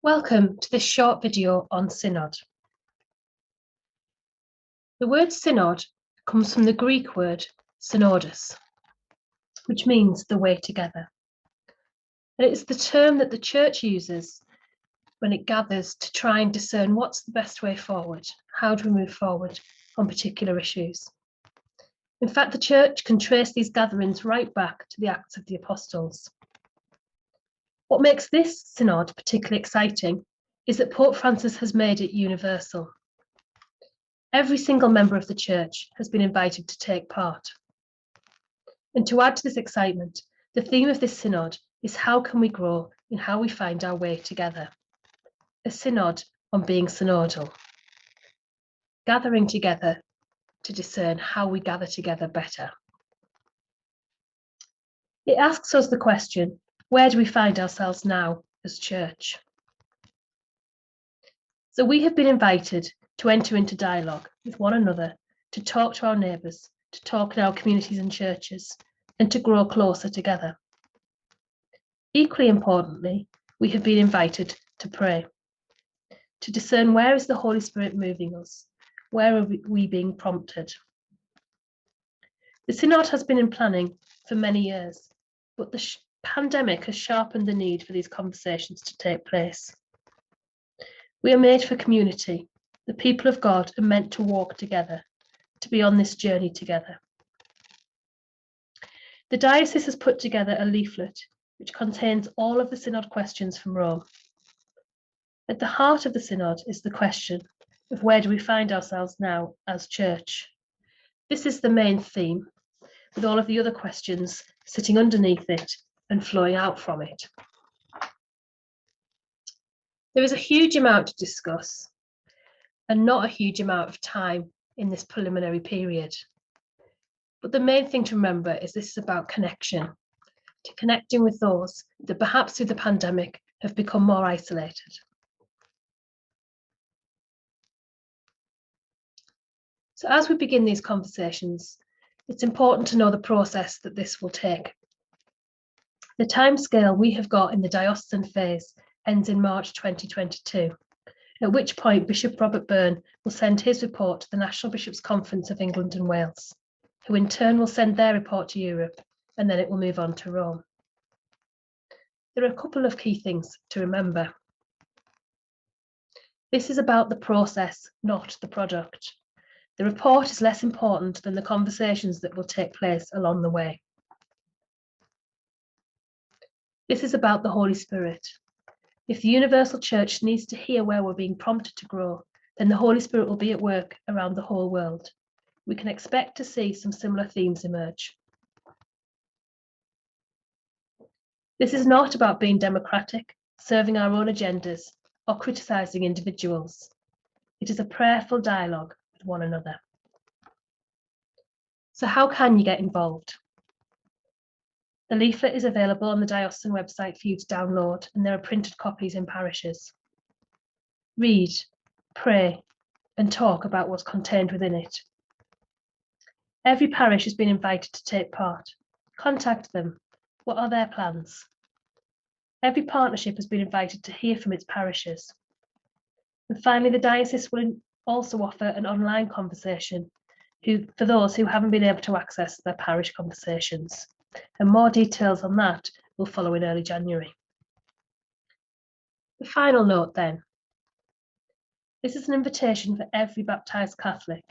Welcome to this short video on Synod. The word Synod comes from the Greek word synodus, which means the way together. And it's the term that the Church uses when it gathers to try and discern what's the best way forward, how do we move forward on particular issues. In fact, the Church can trace these gatherings right back to the Acts of the Apostles. What makes this Synod particularly exciting is that Pope Francis has made it universal. Every single member of the Church has been invited to take part. And to add to this excitement, the theme of this Synod is how can we grow in how we find our way together. A Synod on being synodal. Gathering together to discern how we gather together better. It asks us the question, where do we find ourselves now as Church? So we have been invited to enter into dialogue with one another, to talk to our neighbours, to talk in our communities and churches, and to grow closer together. Equally importantly, we have been invited to pray, to discern where is the Holy Spirit moving us, where are we being prompted. The Synod has been in planning for many years, but the pandemic has sharpened the need for these conversations to take place. We are made for community. The people of God are meant to walk together, to be on this journey together. The Diocese has put together a leaflet which contains all of the Synod questions from Rome. At the heart of the Synod is the question of where do we find ourselves now as Church? This is the main theme, with all of the other questions sitting underneath it and flowing out from it. There is a huge amount to discuss and not a huge amount of time in this preliminary period. But the main thing to remember is this is about connection, to connecting with those that perhaps through the pandemic have become more isolated. So as we begin these conversations, it's important to know the process that this will take. The timescale we have got in the diocesan phase ends in March 2022, at which point Bishop Robert Byrne will send his report to the National Bishops' Conference of England and Wales, who in turn will send their report to Europe, and then it will move on to Rome. There are a couple of key things to remember. This is about the process, not the product. The report is less important than the conversations that will take place along the way. This is about the Holy Spirit. If the universal Church needs to hear where we're being prompted to grow, then the Holy Spirit will be at work around the whole world. We can expect to see some similar themes emerge. This is not about being democratic, serving our own agendas, or criticising individuals. It is a prayerful dialogue with one another. So how can you get involved? The leaflet is available on the diocesan website for you to download, and there are printed copies in parishes. Read, pray, and talk about what's contained within it. Every parish has been invited to take part. Contact them. What are their plans? Every partnership has been invited to hear from its parishes. And finally, the diocese will also offer an online conversation for those who haven't been able to access their parish conversations. And more details on that will follow in early January. The final note then. This is an invitation for every baptised Catholic.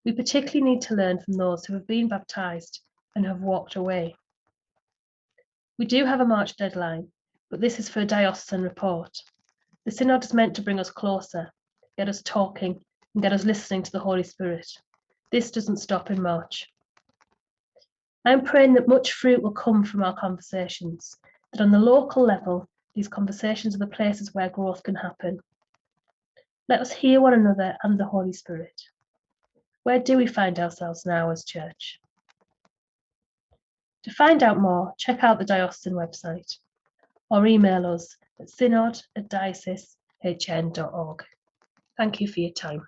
We particularly need to learn from those who have been baptised and have walked away. We do have a March deadline, but this is for a diocesan report. The Synod is meant to bring us closer, get us talking, and get us listening to the Holy Spirit. This doesn't stop in March. I'm praying that much fruit will come from our conversations, that on the local level, these conversations are the places where growth can happen. Let us hear one another and the Holy Spirit. Where do we find ourselves now as Church? To find out more, check out the diocesan website or email us at synod@diocesehn.org. Thank you for your time.